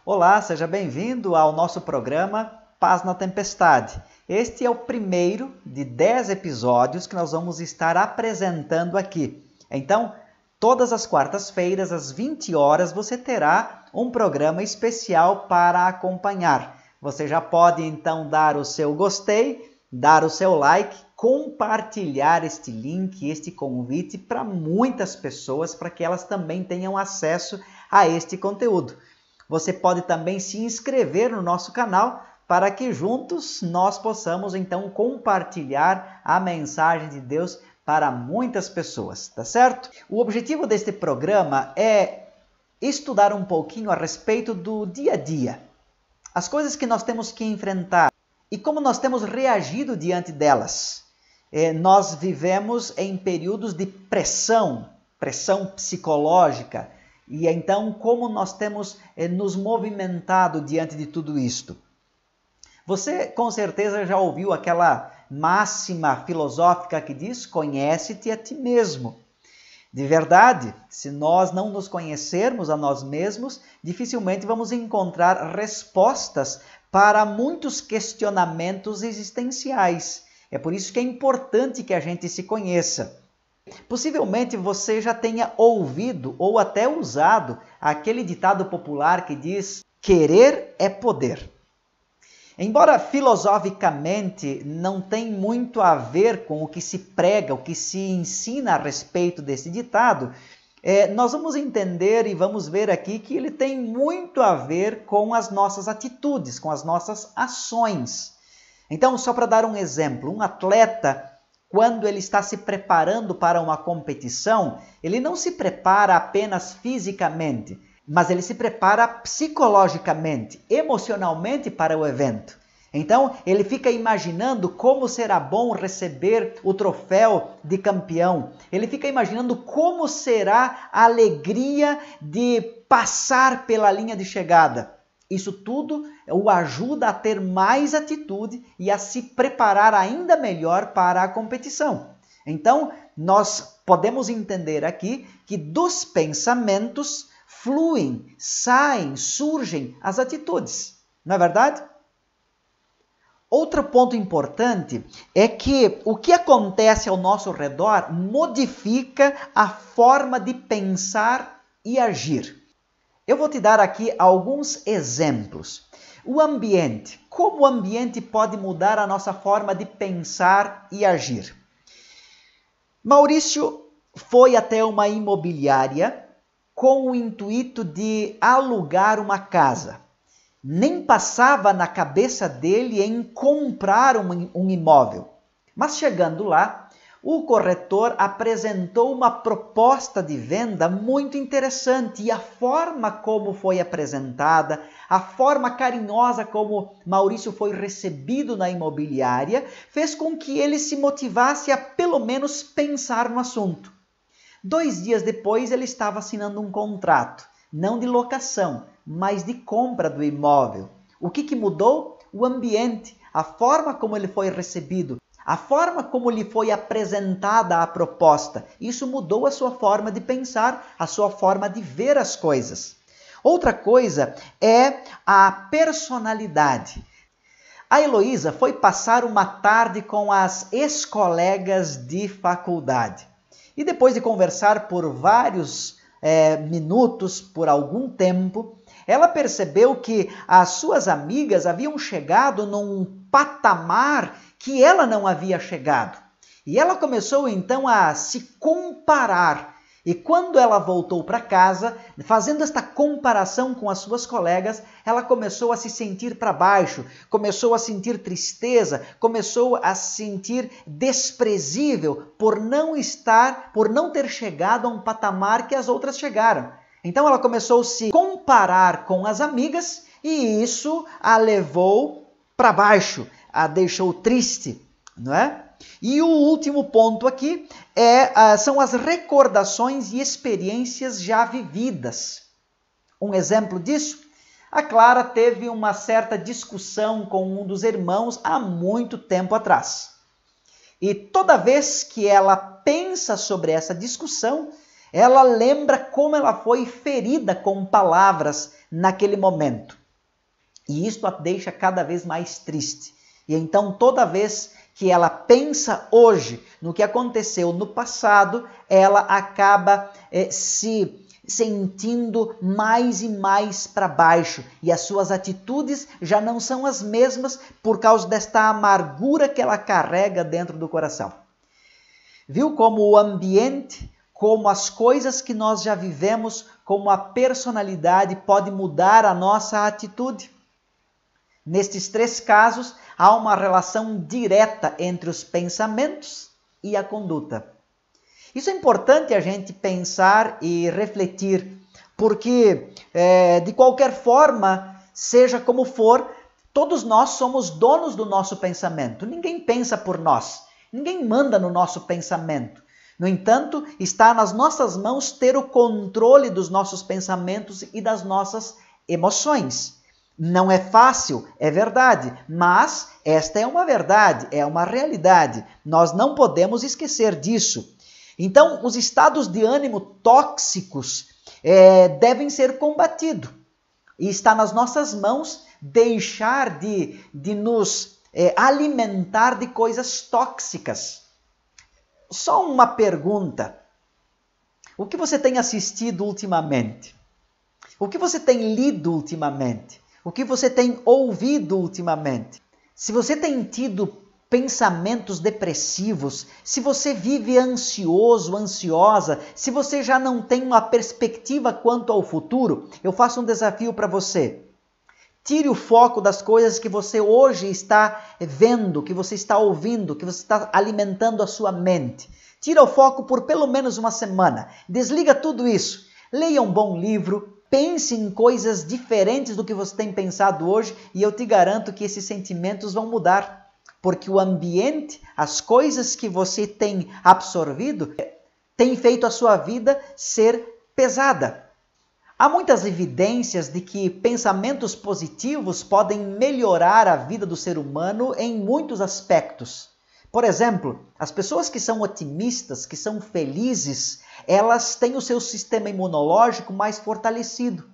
Olá, seja bem-vindo ao nosso programa Paz na Tempestade. Este é o primeiro de 10 episódios que nós vamos estar apresentando aqui. Então, todas as quartas-feiras, às 20 horas, você terá um programa especial para acompanhar. Você já pode, então, dar o seu gostei, dar o seu like, compartilhar este link, este convite para muitas pessoas, para que elas também tenham acesso a este conteúdo. Você pode também se inscrever no nosso canal para que juntos nós possamos então compartilhar a mensagem de Deus para muitas pessoas, tá certo? O objetivo deste programa é estudar um pouquinho a respeito do dia a dia, as coisas que nós temos que enfrentar e como nós temos reagido diante delas. Nós vivemos em períodos de pressão psicológica, e então como nós temos nos movimentado diante de tudo isto. Você com certeza já ouviu aquela máxima filosófica que diz: conhece-te a ti mesmo. De verdade, se nós não nos conhecermos a nós mesmos, dificilmente vamos encontrar respostas para muitos questionamentos existenciais. É por isso que é importante que a gente se conheça. Possivelmente você já tenha ouvido ou até usado aquele ditado popular que diz: querer é poder. Embora filosoficamente não tem muito a ver com o que se prega, o que se ensina a respeito desse ditado, nós vamos entender e vamos ver aqui que ele tem muito a ver com as nossas atitudes, com as nossas ações. Então, só para dar um exemplo, um atleta, quando ele está se preparando para uma competição, ele não se prepara apenas fisicamente, mas ele se prepara psicologicamente, emocionalmente para o evento. Então, ele fica imaginando como será bom receber o troféu de campeão. Ele fica imaginando como será a alegria de passar pela linha de chegada. Isso tudo o ajuda a ter mais atitude e a se preparar ainda melhor para a competição. Então, nós podemos entender aqui que dos pensamentos fluem, saem, surgem as atitudes. Não é verdade? Outro ponto importante é que o que acontece ao nosso redor modifica a forma de pensar e agir. Eu vou te dar aqui alguns exemplos. O ambiente. Como o ambiente pode mudar a nossa forma de pensar e agir? Maurício foi até uma imobiliária com o intuito de alugar uma casa. Nem passava na cabeça dele em comprar um imóvel. Mas chegando lá, o corretor apresentou uma proposta de venda muito interessante e a forma como foi apresentada, a forma carinhosa como Maurício foi recebido na imobiliária, fez com que ele se motivasse a pelo menos pensar no assunto. 2 dias depois ele estava assinando um contrato, não de locação, mas de compra do imóvel. O que mudou? O ambiente, a forma como ele foi recebido, a forma como lhe foi apresentada a proposta. Isso mudou a sua forma de pensar, a sua forma de ver as coisas. Outra coisa é a personalidade. A Heloísa foi passar uma tarde com as ex-colegas de faculdade. E depois de conversar por vários minutos, por algum tempo, ela percebeu que as suas amigas haviam chegado num patamar que ela não havia chegado. E ela começou então a se comparar. E quando ela voltou para casa, fazendo esta comparação com as suas colegas, ela começou a se sentir para baixo, começou a sentir tristeza, começou a se sentir desprezível por não ter chegado a um patamar que as outras chegaram. Então ela começou a se comparar com as amigas e isso a levou para baixo, a deixou triste, não é? E o último ponto aqui são as recordações e experiências já vividas. Um exemplo disso, a Clara teve uma certa discussão com um dos irmãos há muito tempo atrás. E toda vez que ela pensa sobre essa discussão, Ela lembra como ela foi ferida com palavras naquele momento. E isto a deixa cada vez mais triste. E então, toda vez que ela pensa hoje no que aconteceu no passado, ela acaba se sentindo mais e mais para baixo. E as suas atitudes já não são as mesmas por causa desta amargura que ela carrega dentro do coração. Viu como o ambiente, como as coisas que nós já vivemos, como a personalidade pode mudar a nossa atitude? Nestes 3 casos, há uma relação direta entre os pensamentos e a conduta. Isso é importante a gente pensar e refletir, porque, de qualquer forma, seja como for, todos nós somos donos do nosso pensamento. Ninguém pensa por nós, ninguém manda no nosso pensamento. No entanto, está nas nossas mãos ter o controle dos nossos pensamentos e das nossas emoções. Não é fácil, é verdade, mas esta é uma verdade, é uma realidade. Nós não podemos esquecer disso. Então, os estados de ânimo tóxicos devem ser combatidos. E está nas nossas mãos deixar de nos alimentar de coisas tóxicas. Só uma pergunta. O que você tem assistido ultimamente? O que você tem lido ultimamente? O que você tem ouvido ultimamente? Se você tem tido pensamentos depressivos, se você vive ansioso, ansiosa, se você já não tem uma perspectiva quanto ao futuro, eu faço um desafio para você. Tire o foco das coisas que você hoje está vendo, que você está ouvindo, que você está alimentando a sua mente. Tira o foco por pelo menos uma semana. Desliga tudo isso. Leia um bom livro. Pense em coisas diferentes do que você tem pensado hoje e eu te garanto que esses sentimentos vão mudar. Porque o ambiente, as coisas que você tem absorvido, tem feito a sua vida ser pesada. Há muitas evidências de que pensamentos positivos podem melhorar a vida do ser humano em muitos aspectos. Por exemplo, as pessoas que são otimistas, que são felizes, elas têm o seu sistema imunológico mais fortalecido.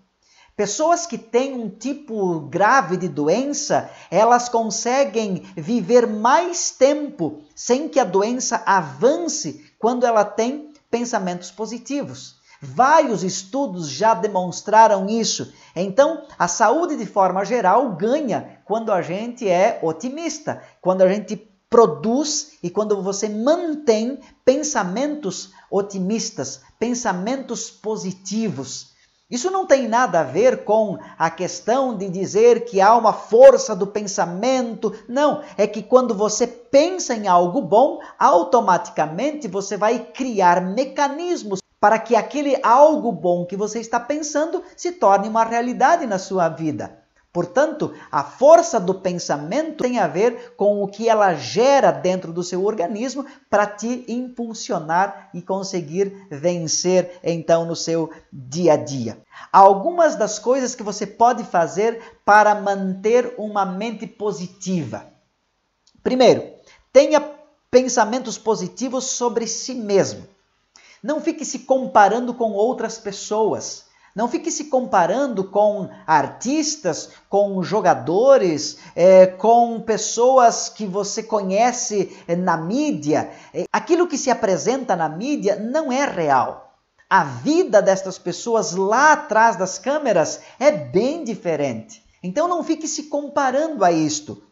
Pessoas que têm um tipo grave de doença, elas conseguem viver mais tempo sem que a doença avance quando ela tem pensamentos positivos. Vários estudos já demonstraram isso. Então, a saúde de forma geral ganha quando a gente é otimista, quando a gente produz e quando você mantém pensamentos otimistas, pensamentos positivos. Isso não tem nada a ver com a questão de dizer que há uma força do pensamento. Não, é que quando você pensa em algo bom, automaticamente você vai criar mecanismos para que aquele algo bom que você está pensando se torne uma realidade na sua vida. Portanto, a força do pensamento tem a ver com o que ela gera dentro do seu organismo para te impulsionar e conseguir vencer, então, no seu dia a dia. Algumas das coisas que você pode fazer para manter uma mente positiva. Primeiro, tenha pensamentos positivos sobre si mesmo. Não fique se comparando com outras pessoas. Não fique se comparando com artistas, com jogadores, com pessoas que você conhece na mídia. Aquilo que se apresenta na mídia não é real. A vida destas pessoas lá atrás das câmeras é bem diferente. Então não fique se comparando a isto.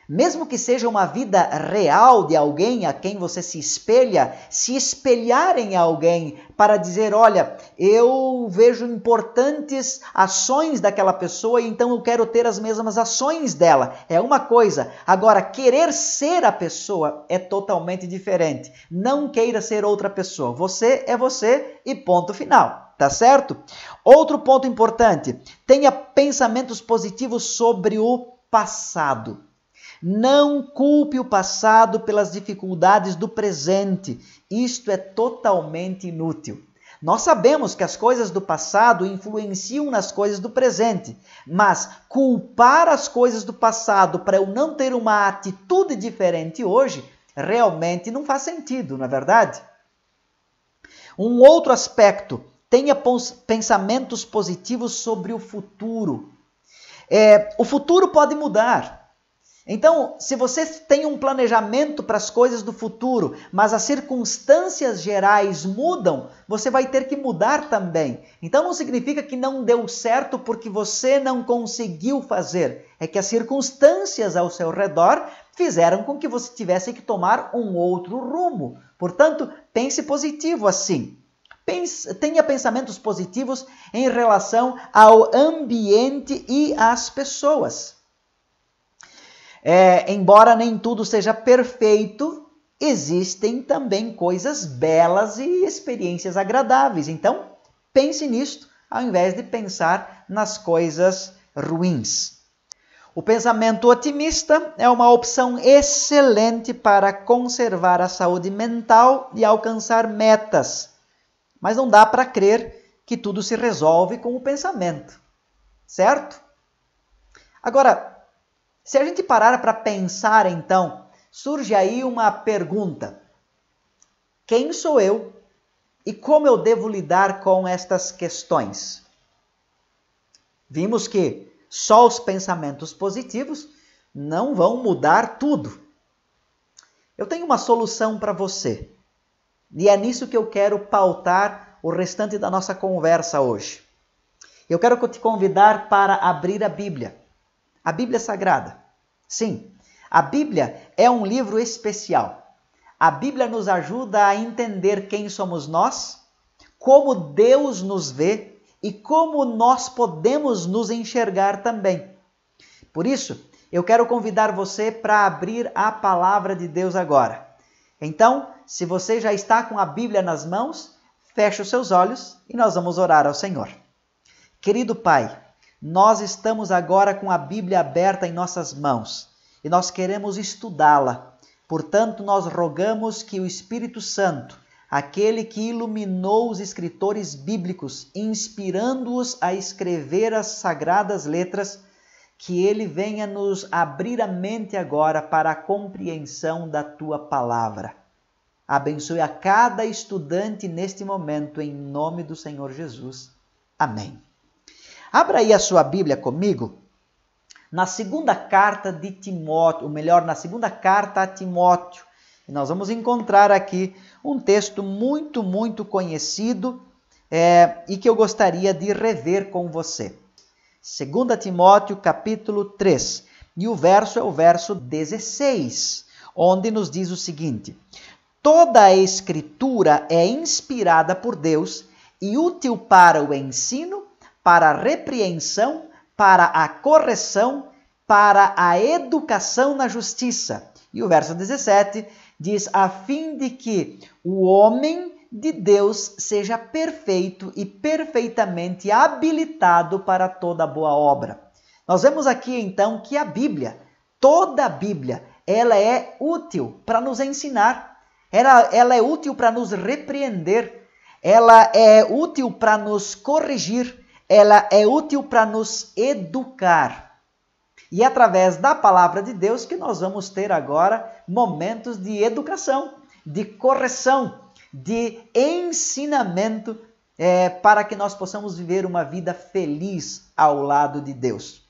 Mesmo que seja uma vida real de alguém a quem você se espelha, se espelhar em alguém para dizer, olha, eu vejo importantes ações daquela pessoa e então eu quero ter as mesmas ações dela. É uma coisa. Agora, querer ser a pessoa é totalmente diferente. Não queira ser outra pessoa. Você é você e ponto final. Tá certo? Outro ponto importante. Tenha pensamentos positivos sobre o passado. Não culpe o passado pelas dificuldades do presente. Isto é totalmente inútil. Nós sabemos que as coisas do passado influenciam nas coisas do presente, mas culpar as coisas do passado para eu não ter uma atitude diferente hoje, realmente não faz sentido, não é verdade? Um outro aspecto, tenha pensamentos positivos sobre o futuro. O futuro pode mudar. Então, se você tem um planejamento para as coisas do futuro, mas as circunstâncias gerais mudam, você vai ter que mudar também. Então, não significa que não deu certo porque você não conseguiu fazer. É que as circunstâncias ao seu redor fizeram com que você tivesse que tomar um outro rumo. Portanto, pense positivo assim. Tenha pensamentos positivos em relação ao ambiente e às pessoas. Embora nem tudo seja perfeito, existem também coisas belas e experiências agradáveis. Então, pense nisto ao invés de pensar nas coisas ruins. O pensamento otimista é uma opção excelente para conservar a saúde mental e alcançar metas. Mas não dá para crer que tudo se resolve com o pensamento, certo? Agora, se a gente parar para pensar, então, surge aí uma pergunta. Quem sou eu e como eu devo lidar com estas questões? Vimos que só os pensamentos positivos não vão mudar tudo. Eu tenho uma solução para você. E é nisso que eu quero pautar o restante da nossa conversa hoje. Eu quero te convidar para abrir a Bíblia Sagrada. Sim, a Bíblia é um livro especial. A Bíblia nos ajuda a entender quem somos nós, como Deus nos vê e como nós podemos nos enxergar também. Por isso, eu quero convidar você para abrir a palavra de Deus agora. Então, se você já está com a Bíblia nas mãos, feche os seus olhos e nós vamos orar ao Senhor. Querido Pai, nós estamos agora com a Bíblia aberta em nossas mãos e nós queremos estudá-la. Portanto, nós rogamos que o Espírito Santo, aquele que iluminou os escritores bíblicos, inspirando-os a escrever as sagradas letras, que ele venha nos abrir a mente agora para a compreensão da tua palavra. Abençoe a cada estudante neste momento, em nome do Senhor Jesus. Amém. Abra aí a sua Bíblia comigo, na segunda carta de Timóteo, ou melhor, na segunda carta a Timóteo. E nós vamos encontrar aqui um texto muito conhecido e que eu gostaria de rever com você. 2 Timóteo, capítulo 3, e o verso é o verso 16, onde nos diz o seguinte: toda a Escritura é inspirada por Deus e útil para o ensino, para a repreensão, para a correção, para a educação na justiça. E o verso 17 diz, a fim de que o homem de Deus seja perfeito e perfeitamente habilitado para toda boa obra. Nós vemos aqui então que a Bíblia, toda a Bíblia, ela é útil para nos ensinar, ela é útil para nos repreender, ela é útil para nos corrigir, ela é útil para nos educar. E é através da palavra de Deus que nós vamos ter agora momentos de educação, de correção, de ensinamento para que nós possamos viver uma vida feliz ao lado de Deus.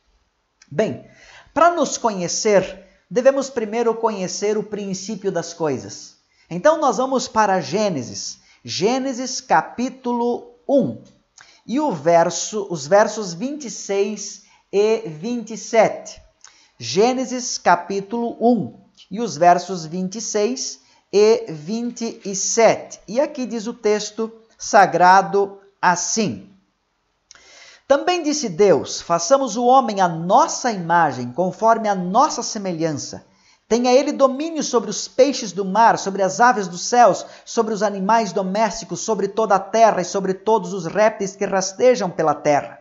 Bem, para nos conhecer, devemos primeiro conhecer o princípio das coisas. Então nós vamos para Gênesis capítulo 1. E os versos 26 e 27. Gênesis capítulo 1 e os versos 26 e 27. E aqui diz o texto sagrado assim: também disse Deus, façamos o homem à nossa imagem, conforme a nossa semelhança. Tenha ele domínio sobre os peixes do mar, sobre as aves dos céus, sobre os animais domésticos, sobre toda a terra e sobre todos os répteis que rastejam pela terra.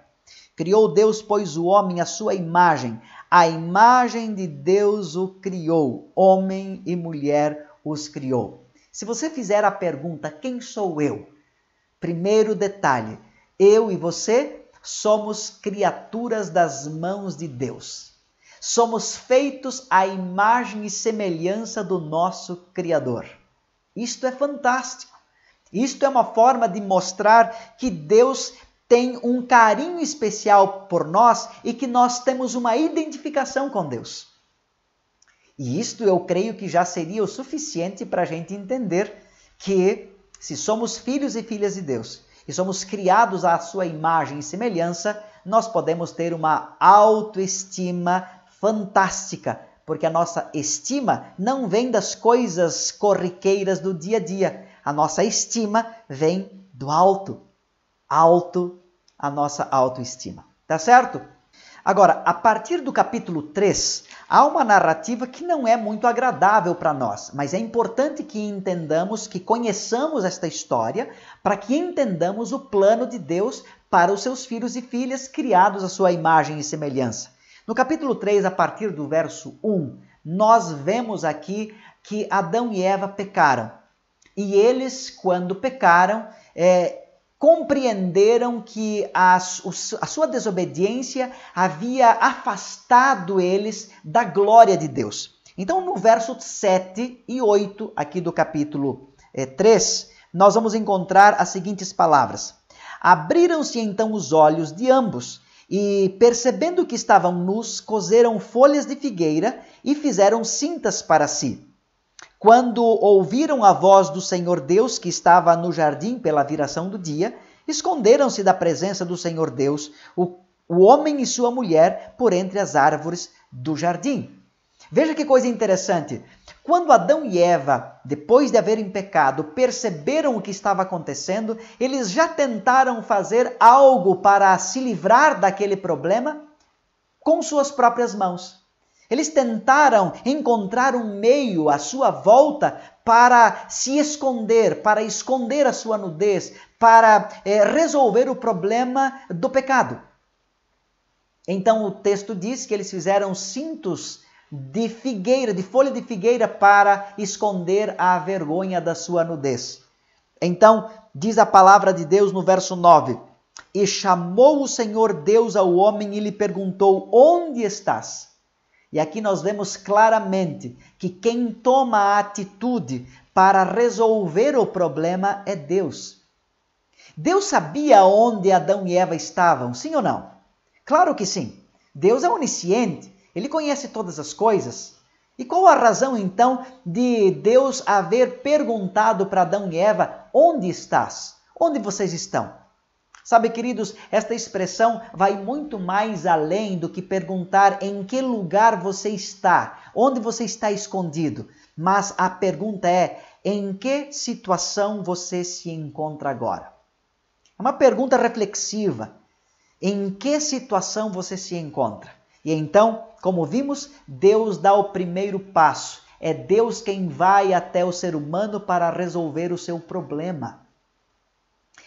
Criou Deus, pois, o homem à sua imagem. A imagem de Deus o criou. Homem e mulher os criou. Se você fizer a pergunta, quem sou eu? Primeiro detalhe, eu e você somos criaturas das mãos de Deus. Somos feitos à imagem e semelhança do nosso Criador. Isto é fantástico. Isto é uma forma de mostrar que Deus tem um carinho especial por nós e que nós temos uma identificação com Deus. E isto eu creio que já seria o suficiente para a gente entender que, se somos filhos e filhas de Deus e somos criados à sua imagem e semelhança, nós podemos ter uma autoestima fantástica, porque a nossa estima não vem das coisas corriqueiras do dia a dia. A nossa estima vem do alto. A nossa autoestima. Tá certo? Agora, a partir do capítulo 3, há uma narrativa que não é muito agradável para nós, mas é importante que entendamos, que conheçamos esta história, para que entendamos o plano de Deus para os seus filhos e filhas criados à sua imagem e semelhança. No capítulo 3, a partir do verso 1, nós vemos aqui que Adão e Eva pecaram. E eles, quando pecaram, compreenderam que a sua desobediência havia afastado eles da glória de Deus. Então, no verso 7 e 8, aqui do capítulo 3, nós vamos encontrar as seguintes palavras. Abriram-se então os olhos de ambos, e, percebendo que estavam nus, coseram folhas de figueira e fizeram cintas para si. Quando ouviram a voz do Senhor Deus, que estava no jardim pela viração do dia, esconderam-se da presença do Senhor Deus, o homem e sua mulher, por entre as árvores do jardim. Veja que coisa interessante. Quando Adão e Eva, depois de haverem pecado, perceberam o que estava acontecendo, eles já tentaram fazer algo para se livrar daquele problema com suas próprias mãos. Eles tentaram encontrar um meio à sua volta para se esconder, para esconder a sua nudez, para resolver o problema do pecado. Então o texto diz que eles fizeram cintos de figueira, de folha de figueira, para esconder a vergonha da sua nudez. Então, diz a palavra de Deus no verso 9, e chamou o Senhor Deus ao homem e lhe perguntou, onde estás? E aqui nós vemos claramente que quem toma a atitude para resolver o problema é Deus. Deus sabia onde Adão e Eva estavam, sim ou não? Claro que sim. Deus é onisciente. Ele conhece todas as coisas. E qual a razão, então, de Deus haver perguntado para Adão e Eva, onde estás? Onde vocês estão? Sabe, queridos, esta expressão vai muito mais além do que perguntar em que lugar você está, onde você está escondido. Mas a pergunta é, em que situação você se encontra agora? É uma pergunta reflexiva. Em que situação você se encontra? E então, como vimos, Deus dá o primeiro passo. É Deus quem vai até o ser humano para resolver o seu problema.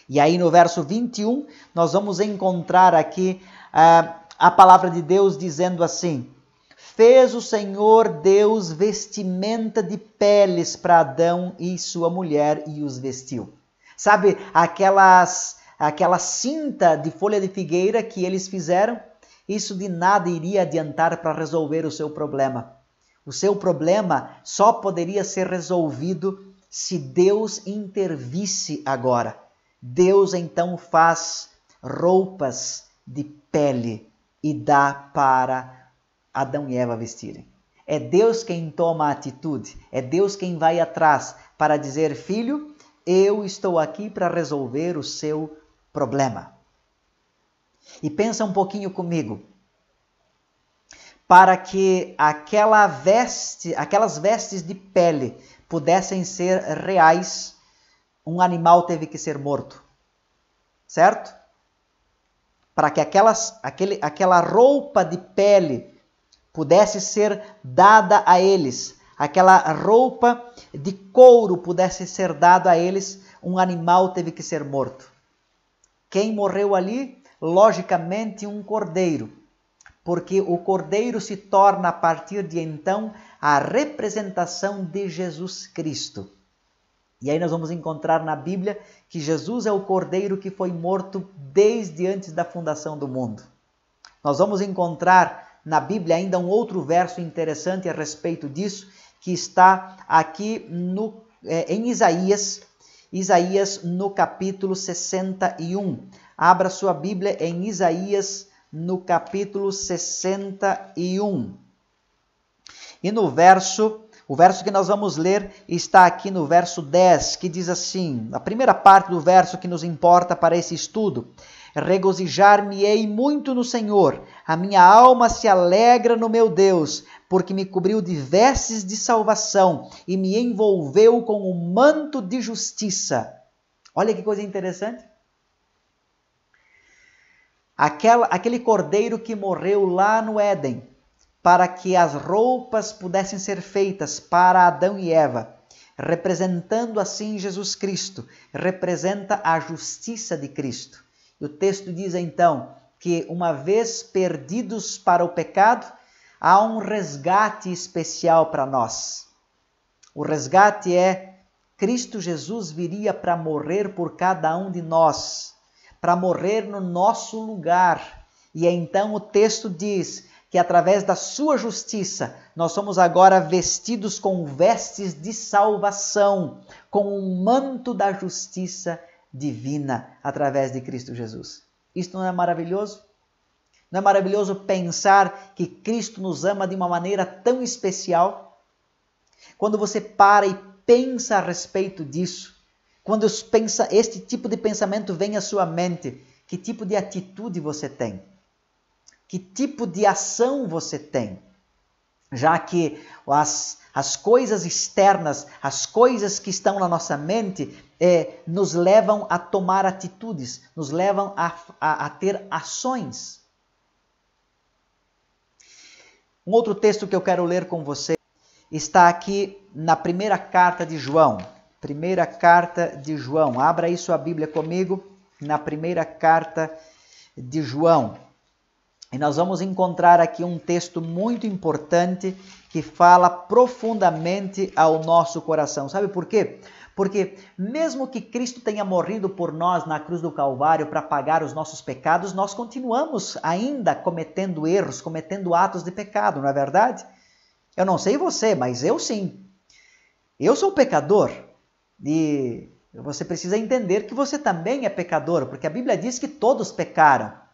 E aí no verso 21, nós vamos encontrar aqui a palavra de Deus dizendo assim, fez o Senhor Deus vestimenta de peles para Adão e sua mulher e os vestiu. Sabe aquela cinta de folha de figueira que eles fizeram? Isso de nada iria adiantar para resolver o seu problema. O seu problema só poderia ser resolvido se Deus intervisse agora. Deus então faz roupas de pele e dá para Adão e Eva vestirem. É Deus quem toma a atitude, é Deus quem vai atrás para dizer, filho, eu estou aqui para resolver o seu problema. E pensa um pouquinho comigo. Para que aquelas vestes de pele pudessem ser reais, um animal teve que ser morto. Certo? Para que aquela roupa de pele pudesse ser dada a eles, aquela roupa de couro pudesse ser dada a eles, um animal teve que ser morto. Quem morreu ali? Logicamente um cordeiro, porque o cordeiro se torna a partir de então a representação de Jesus Cristo. E aí nós vamos encontrar na Bíblia que Jesus é o cordeiro que foi morto desde antes da fundação do mundo. Nós vamos encontrar na Bíblia ainda um outro verso interessante a respeito disso, que está aqui em Isaías, Isaías no capítulo 61. Abra sua Bíblia em Isaías no capítulo 61. E o verso que nós vamos ler está aqui no verso 10, que diz assim, a primeira parte do verso que nos importa para esse estudo: regozijar-me-ei muito no Senhor, a minha alma se alegra no meu Deus, porque me cobriu de vestes de salvação e me envolveu com um manto de justiça. Olha que coisa interessante. Aquele cordeiro que morreu lá no Éden, para que as roupas pudessem ser feitas para Adão e Eva, representando assim Jesus Cristo, representa a justiça de Cristo. E o texto diz então que uma vez perdidos para o pecado, há um resgate especial para nós. O resgate é Cristo Jesus viria para morrer por cada um de nós, para morrer no nosso lugar. E então o texto diz que através da sua justiça, nós somos agora vestidos com vestes de salvação, com um manto da justiça divina, através de Cristo Jesus. Isto não é maravilhoso? Não é maravilhoso pensar que Cristo nos ama de uma maneira tão especial? Quando você para e pensa a respeito disso, quando este tipo de pensamento vem à sua mente, que tipo de atitude você tem? Que tipo de ação você tem? Já que as coisas externas, as coisas que estão na nossa mente, nos levam a tomar atitudes, nos levam a ter ações. Um outro texto que eu quero ler com você está aqui na primeira carta de João. Primeira carta de João. Abra aí sua Bíblia comigo, na primeira carta de João. E nós vamos encontrar aqui um texto muito importante que fala profundamente ao nosso coração. Sabe por quê? Porque mesmo que Cristo tenha morrido por nós na cruz do Calvário para pagar os nossos pecados, nós continuamos ainda cometendo erros, cometendo atos de pecado, não é verdade? Eu não sei você, mas eu sim. Eu sou pecador e você precisa entender que você também é pecador, porque a Bíblia diz que todos pecaram.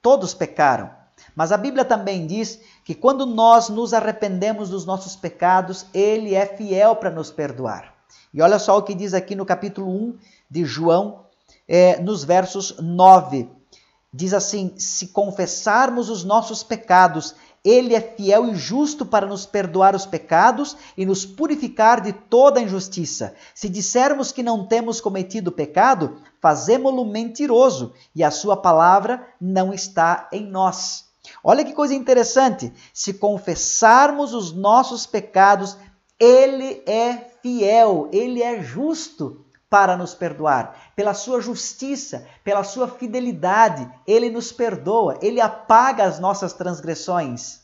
Todos pecaram. Mas a Bíblia também diz que quando nós nos arrependemos dos nossos pecados, Ele é fiel para nos perdoar. E olha só o que diz aqui no capítulo 1 de João, nos versos 9. Diz assim: se confessarmos os nossos pecados, Ele é fiel e justo para nos perdoar os pecados e nos purificar de toda injustiça. Se dissermos que não temos cometido pecado, fazemo-lo mentiroso e a sua palavra não está em nós. Olha que coisa interessante. Se confessarmos os nossos pecados, Ele é fiel, Ele é justo para nos perdoar. Pela sua justiça, pela sua fidelidade, Ele nos perdoa, Ele apaga as nossas transgressões.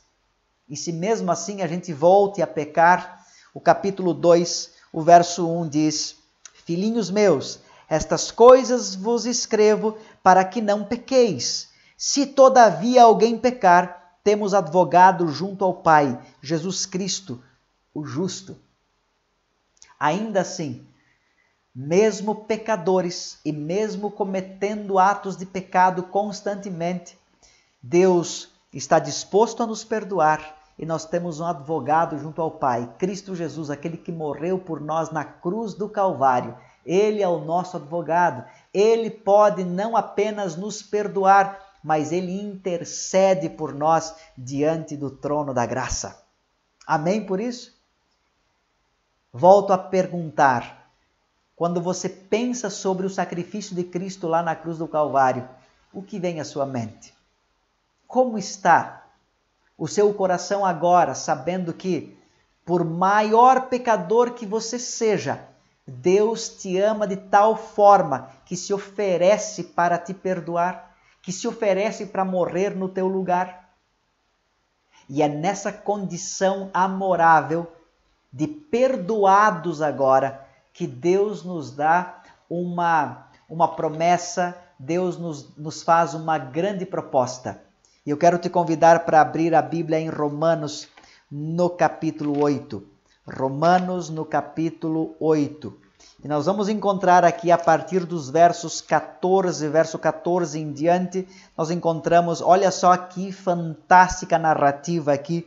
E se mesmo assim a gente volte a pecar, o capítulo 2, o verso 1 diz: filhinhos meus, estas coisas vos escrevo para que não pequeis. Se todavia alguém pecar, temos advogado junto ao Pai, Jesus Cristo, o justo. Ainda assim, mesmo pecadores e mesmo cometendo atos de pecado constantemente, Deus está disposto a nos perdoar e nós temos um advogado junto ao Pai, Cristo Jesus, aquele que morreu por nós na cruz do Calvário. Ele é o nosso advogado. Ele pode não apenas nos perdoar, mas Ele intercede por nós diante do trono da graça. Amém por isso? Volto a perguntar. Quando você pensa sobre o sacrifício de Cristo lá na cruz do Calvário, o que vem à sua mente? Como está o seu coração agora, sabendo que, por maior pecador que você seja, Deus te ama de tal forma que se oferece para te perdoar, que se oferece para morrer no teu lugar? E é nessa condição amorável de perdoados agora que Deus nos dá uma promessa, Deus nos faz uma grande proposta. E eu quero te convidar para abrir a Bíblia em Romanos, no capítulo 8. Romanos, no capítulo 8. E nós vamos encontrar aqui a partir dos verso 14 em diante, nós encontramos, olha só que fantástica narrativa aqui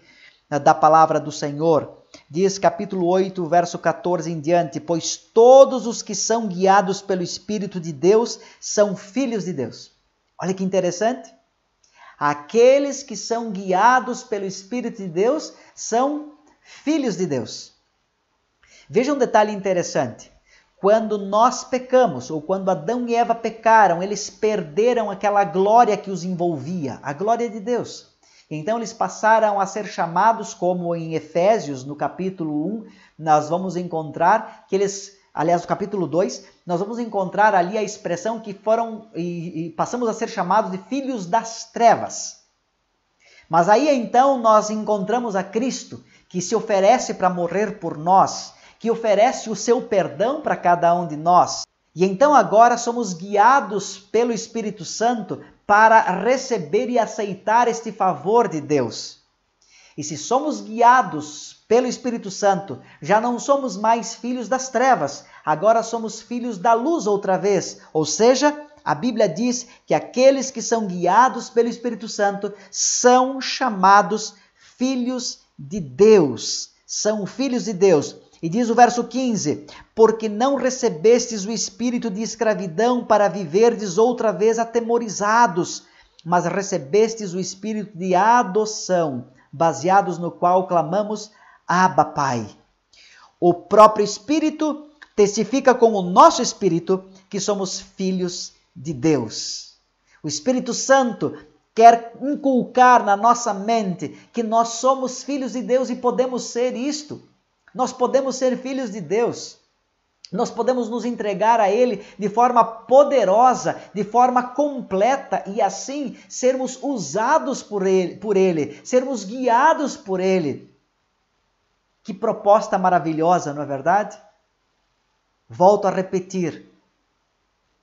da palavra do Senhor. Diz capítulo 8, verso 14 em diante: pois todos os que são guiados pelo Espírito de Deus são filhos de Deus. Olha que interessante. Aqueles que são guiados pelo Espírito de Deus são filhos de Deus. Veja um detalhe interessante. Quando nós pecamos, ou quando Adão e Eva pecaram, eles perderam aquela glória que os envolvia, a glória de Deus. Então eles passaram a ser chamados, como em Efésios, no capítulo 1, nós vamos encontrar que eles, aliás, no capítulo 2, nós vamos encontrar ali a expressão que foram, e passamos a ser chamados de filhos das trevas. Mas aí então nós encontramos a Cristo, que se oferece para morrer por nós, que oferece o seu perdão para cada um de nós. E então agora somos guiados pelo Espírito Santo para receber e aceitar este favor de Deus. E se somos guiados pelo Espírito Santo, já não somos mais filhos das trevas, agora somos filhos da luz outra vez. Ou seja, a Bíblia diz que aqueles que são guiados pelo Espírito Santo são chamados filhos de Deus. São filhos de Deus. E diz o verso 15, porque não recebestes o espírito de escravidão para viverdes outra vez atemorizados, mas recebestes o espírito de adoção, baseados no qual clamamos, Abba, Pai. O próprio Espírito testifica com o nosso espírito que somos filhos de Deus. O Espírito Santo quer inculcar na nossa mente que nós somos filhos de Deus e podemos ser isto. Nós podemos ser filhos de Deus. Nós podemos nos entregar a Ele de forma poderosa, de forma completa e assim sermos usados por Ele, sermos guiados por Ele. Que proposta maravilhosa, não é verdade? Volto a repetir.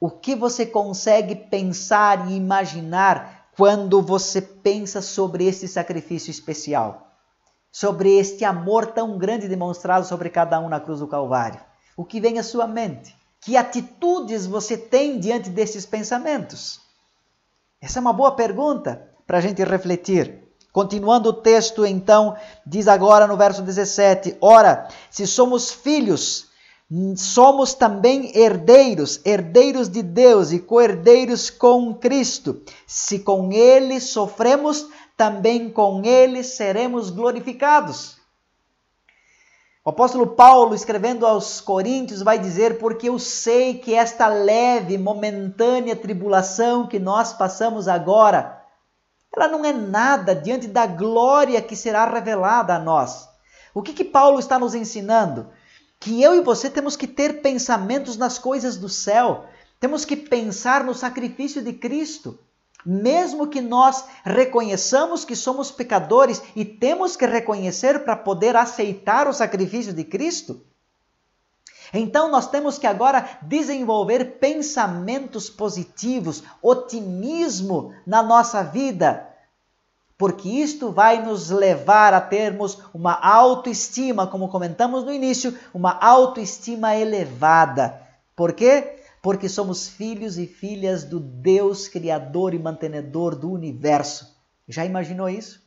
O que você consegue pensar e imaginar quando você pensa sobre esse sacrifício especial? Sobre este amor tão grande demonstrado sobre cada um na cruz do Calvário? O que vem à sua mente? Que atitudes você tem diante desses pensamentos? Essa é uma boa pergunta para a gente refletir. Continuando o texto, então, diz agora no verso 17, ora, se somos filhos, somos também herdeiros, herdeiros de Deus e co-herdeiros com Cristo. Se com Ele sofremos, também com Ele seremos glorificados. O apóstolo Paulo, escrevendo aos Coríntios, vai dizer, porque eu sei que esta leve, momentânea tribulação que nós passamos agora, ela não é nada diante da glória que será revelada a nós. O que Paulo está nos ensinando? Que eu e você temos que ter pensamentos nas coisas do céu, temos que pensar no sacrifício de Cristo. Mesmo que nós reconheçamos que somos pecadores e temos que reconhecer para poder aceitar o sacrifício de Cristo, então nós temos que agora desenvolver pensamentos positivos, otimismo na nossa vida, porque isto vai nos levar a termos uma autoestima, como comentamos no início, uma autoestima elevada. Por quê? Porque somos filhos e filhas do Deus Criador e mantenedor do universo. Já imaginou isso?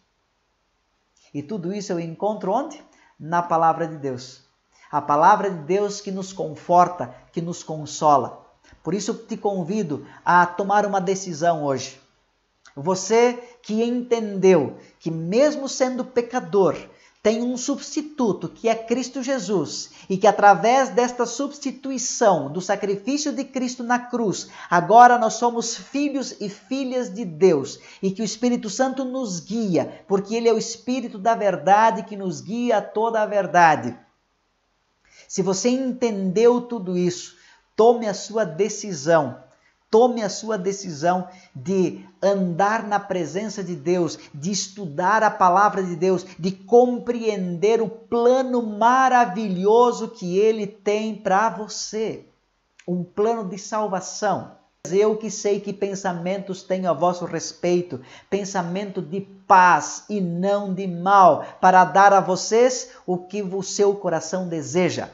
E tudo isso eu encontro onde? Na palavra de Deus. A palavra de Deus que nos conforta, que nos consola. Por isso eu te convido a tomar uma decisão hoje. Você que entendeu que mesmo sendo pecador, tem um substituto que é Cristo Jesus e que através desta substituição do sacrifício de Cristo na cruz, agora nós somos filhos e filhas de Deus e que o Espírito Santo nos guia, porque Ele é o Espírito da verdade que nos guia a toda a verdade. Se você entendeu tudo isso, tome a sua decisão. Tome a sua decisão de andar na presença de Deus, de estudar a palavra de Deus, de compreender o plano maravilhoso que Ele tem para você. Um plano de salvação. Eu que sei que pensamentos tenho a vosso respeito, pensamento de paz e não de mal, para dar a vocês o que o seu coração deseja.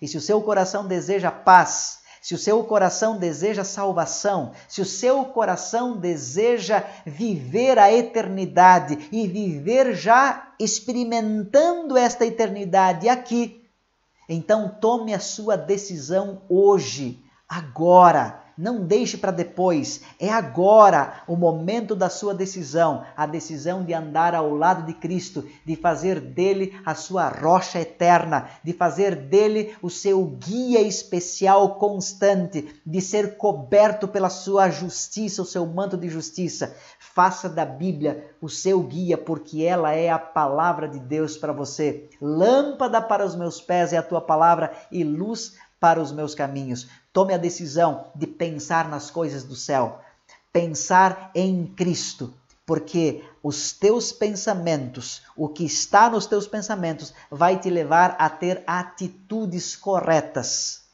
E se o seu coração deseja paz, se o seu coração deseja salvação, se o seu coração deseja viver a eternidade e viver já experimentando esta eternidade aqui, então tome a sua decisão hoje, agora. Não deixe para depois, é agora o momento da sua decisão, a decisão de andar ao lado de Cristo, de fazer dele a sua rocha eterna, de fazer dele o seu guia especial constante, de ser coberto pela sua justiça, o seu manto de justiça. Faça da Bíblia o seu guia, porque ela é a palavra de Deus para você. Lâmpada para os meus pés é a tua palavra e luz para os meus caminhos. Tome a decisão de pensar nas coisas do céu, pensar em Cristo, porque os teus pensamentos, o que está nos teus pensamentos, vai te levar a ter atitudes corretas.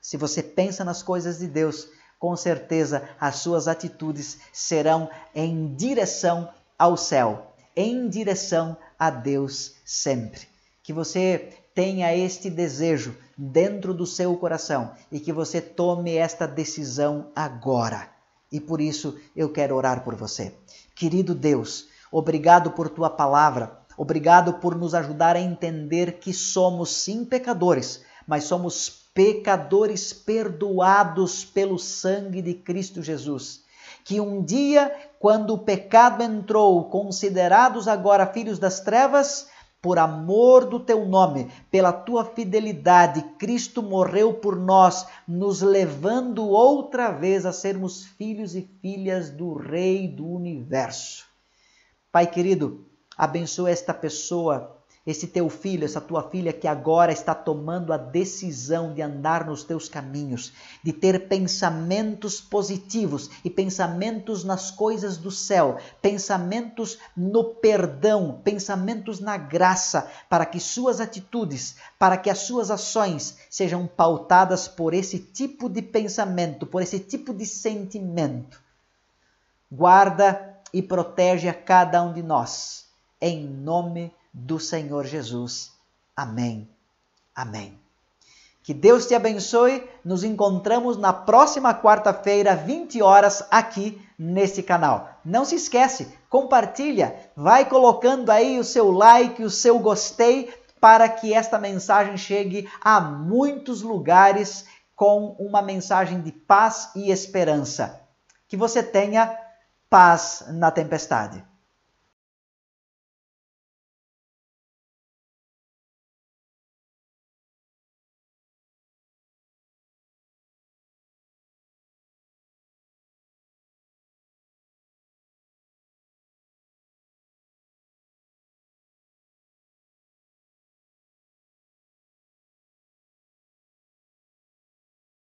Se você pensa nas coisas de Deus, com certeza as suas atitudes serão em direção ao céu, em direção a Deus sempre. Que você tenha este desejo dentro do seu coração e que você tome esta decisão agora. E por isso eu quero orar por você. Querido Deus, obrigado por tua palavra, obrigado por nos ajudar a entender que somos sim pecadores, mas somos pecadores perdoados pelo sangue de Cristo Jesus. Que um dia, quando o pecado entrou, considerados agora filhos das trevas, por amor do teu nome, pela tua fidelidade, Cristo morreu por nós, nos levando outra vez a sermos filhos e filhas do Rei do Universo. Pai querido, abençoa esta pessoa, esse teu filho, essa tua filha que agora está tomando a decisão de andar nos teus caminhos, de ter pensamentos positivos e pensamentos nas coisas do céu, pensamentos no perdão, pensamentos na graça, para que suas atitudes, para que as suas ações sejam pautadas por esse tipo de pensamento, por esse tipo de sentimento. Guarda e protege a cada um de nós, em nome do Senhor Jesus. Amém. Amém. Que Deus te abençoe. Nos encontramos na próxima quarta-feira, 20 horas, aqui nesse canal. Não se esquece, compartilha, vai colocando aí o seu like, o seu gostei, para que esta mensagem chegue a muitos lugares com uma mensagem de paz e esperança. Que você tenha paz na tempestade.